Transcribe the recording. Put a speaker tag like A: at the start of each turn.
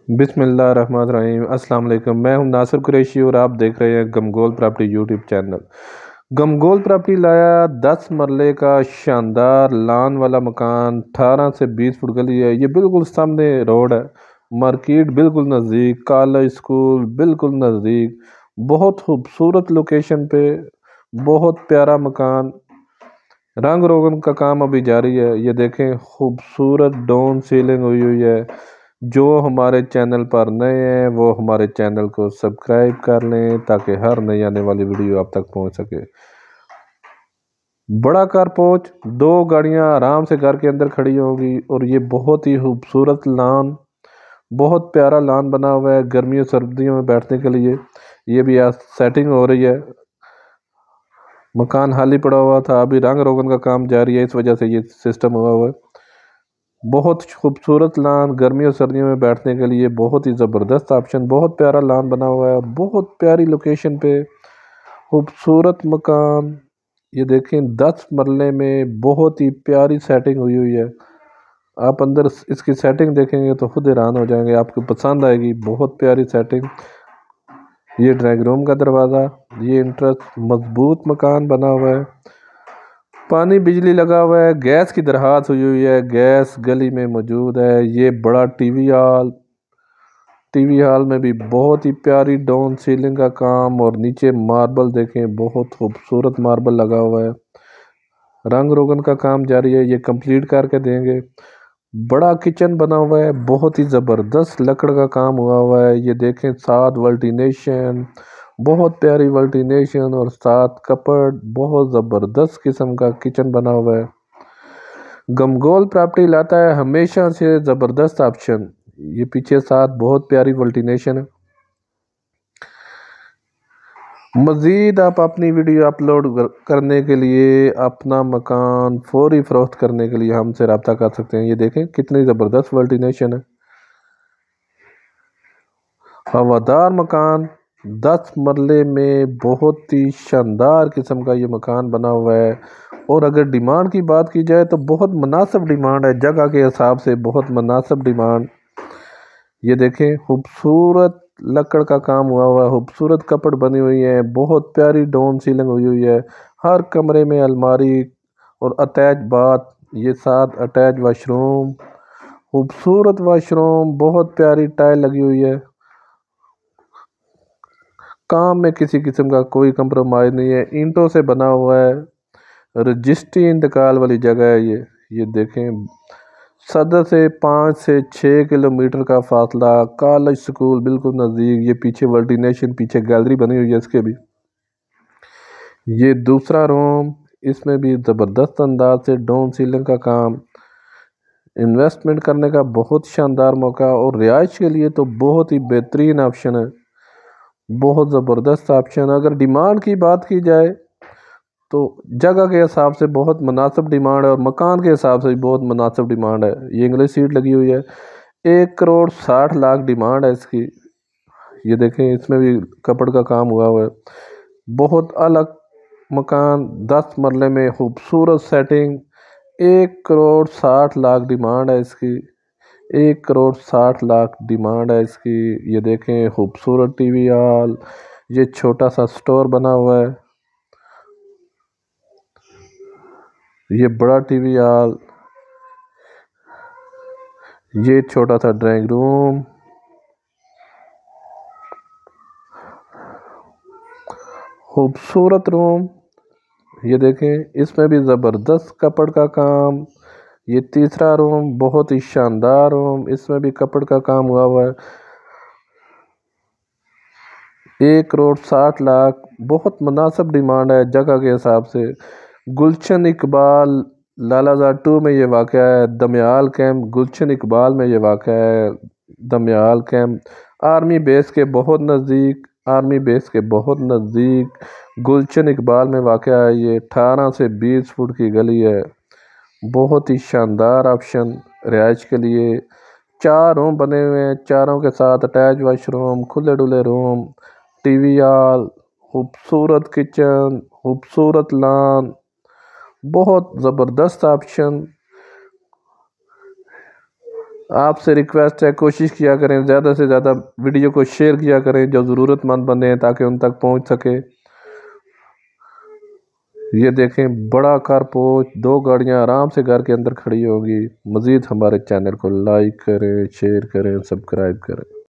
A: बिस्मिल्लाहिर्रहमानिर्रहीम। अस्सलाम वालेकुम। मैं हूं नासिर कुरैशी और आप देख रहे हैं गमगोल प्रॉपर्टी यूट्यूब चैनल। गमगोल प्रॉपर्टी लाया 10 मरले का शानदार लान वाला मकान, 18 से 20 फुट गली है। ये बिल्कुल सामने रोड है, मार्केट बिल्कुल नज़दीक, कॉलेज स्कूल बिल्कुल नज़दीक, बहुत खूबसूरत लोकेशन पे, बहुत प्यारा मकान। रंग रोगन का काम अभी जारी है। ये देखें, खूबसूरत डाउन सीलिंग हुई हुई है। जो हमारे चैनल पर नए हैं वो हमारे चैनल को सब्सक्राइब कर लें ताकि हर नई आने वाली वीडियो आप तक पहुंच सके। बड़ा कार पहुंच, 2 गाड़ियां आराम से घर के अंदर खड़ी होंगी। और ये बहुत ही खूबसूरत लान, बहुत प्यारा लान बना हुआ है गर्मियों सर्दियों में बैठने के लिए। ये भी आज सेटिंग हो रही है। मकान खाली पड़ा हुआ था, अभी रंग रोगन का काम जारी है, इस वजह से ये सिस्टम हुआ हुआ है। बहुत खूबसूरत लान, गर्मियों सर्दियों में बैठने के लिए बहुत ही ज़बरदस्त ऑप्शन। बहुत प्यारा लान बना हुआ है और बहुत प्यारी लोकेशन पे खूबसूरत मकान। ये देखें, 10 मरले में बहुत ही प्यारी सेटिंग हुई हुई है। आप अंदर इसकी सेटिंग देखेंगे तो खुद हैरान हो जाएंगे, आपको पसंद आएगी। बहुत प्यारी सेटिंग। ये ड्राइंग रूम का दरवाज़ा, ये इंट्रेस्ट मजबूत मकान बना हुआ है। पानी बिजली लगा हुआ है, गैस की दरखास्त हुई हुई है, गैस गली में मौजूद है। ये बड़ा टीवी हॉल में भी बहुत ही प्यारी डाउन सीलिंग का काम। और नीचे मार्बल देखें, बहुत खूबसूरत मार्बल लगा हुआ है। रंग रोगन का काम जारी है, ये कंप्लीट करके देंगे। बड़ा किचन बना हुआ है, बहुत ही ज़बरदस्त लकड़ का काम हुआ हुआ है। ये देखें, 7 वर्टिनेशन, बहुत प्यारी वर्टिनेशन और 7 कपड़, बहुत ज़बरदस्त किस्म का किचन बना हुआ है। गमगोल प्रॉपर्टी लाता है हमेशा से ज़बरदस्त ऑप्शन। ये पीछे 7 बहुत प्यारी वर्टिनेशन है। मज़ीद आप अपनी वीडियो अपलोड करने के लिए, अपना मकान फौरी फ़रोख्त करने के लिए हमसे रब्ता कर सकते हैं। ये देखें कितनी ज़बरदस्त वर्टिनेशन है। हवादार मकान, 10 मरले में बहुत ही शानदार किस्म का ये मकान बना हुआ है। और अगर डिमांड की बात की जाए तो बहुत मुनासिब डिमांड है, जगह के हिसाब से बहुत मुनासिब डिमांड। ये देखें, खूबसूरत लकड़ का काम हुआ हुआ है, खूबसूरत कपड़ बनी हुई है, बहुत प्यारी डाउन सीलिंग हुई हुई है। हर कमरे में अलमारी और अटैच बाथ, ये 7 अटैच वाशरूम, खूबसूरत वाशरूम, बहुत प्यारी टाइल लगी हुई है। काम में किसी किस्म का कोई कंप्रोमाइज़ नहीं है, ईंटों से बना हुआ है। रजिस्ट्री इंतकाल वाली जगह है ये देखें, सदर से 5 से 6 किलोमीटर का फासला, कॉलेज स्कूल बिल्कुल नज़दीक। ये पीछे वर्टिनेशन, पीछे गैलरी बनी हुई है इसके भी। ये दूसरा रूम, इसमें भी ज़बरदस्त अंदाज से डाउन सीलिंग का काम। इन्वेस्टमेंट करने का बहुत शानदार मौका और रिहाइश के लिए तो बहुत ही बेहतरीन ऑप्शन है, बहुत ज़बरदस्त ऑप्शन। अगर डिमांड की बात की जाए तो जगह के हिसाब से बहुत मुनासिब डिमांड है और मकान के हिसाब से भी बहुत मुनासिब डिमांड है। ये इंग्लिश सीट लगी हुई है, 1,60,00,000 डिमांड है इसकी। ये देखें, इसमें भी कपड़ का काम हुआ हुआ है। बहुत अलग मकान, 10 मरले में खूबसूरत सेटिंग, 1,60,00,000 डिमांड है इसकी। 1,60,00,000 डिमांड है इसकी। ये देखें, खूबसूरत टीवी हॉल, ये छोटा सा स्टोर बना हुआ है, ये बड़ा टीवी हॉल, ये छोटा सा ड्राइंग रूम, खूबसूरत रूम। ये देखें, इसमें भी ज़बरदस्त कपड़ का काम। ये तीसरा रूम, बहुत ही शानदार रूम, इसमें भी कपड़ का काम हुआ हुआ है। 1,60,00,000 बहुत मुनासिब डिमांड है जगह के हिसाब से। गुलशन इकबाल लालाजार 2 में ये वाक़ है। दमयाल कैंप गुलशन इकबाल में ये वाक़ है। दमयाल कैंप आर्मी बेस के बहुत नज़दीक, आर्मी बेस के बहुत नज़दीक गुलशन इकबाल में वाक़ है। ये 18 से 20 फुट की गली है, बहुत ही शानदार ऑप्शन रिहाइश के लिए। 4 रूम बने हुए हैं, चारों के साथ अटैच वाशरूम, खुले डुले रूम, टीवी हॉल, खूबसूरत किचन, खूबसूरत लॉन, बहुत ज़बरदस्त ऑप्शन। आपसे रिक्वेस्ट है, कोशिश किया करें ज़्यादा से ज़्यादा वीडियो को शेयर किया करें जो ज़रूरतमंद बंदे हैं, ताकि उन तक पहुंच सके। ये देखें बड़ा कारपोच, 2 गाड़ियां आराम से घर के अंदर खड़ी होंगी। मज़ीद हमारे चैनल को लाइक करें, शेयर करें, सब्सक्राइब करें।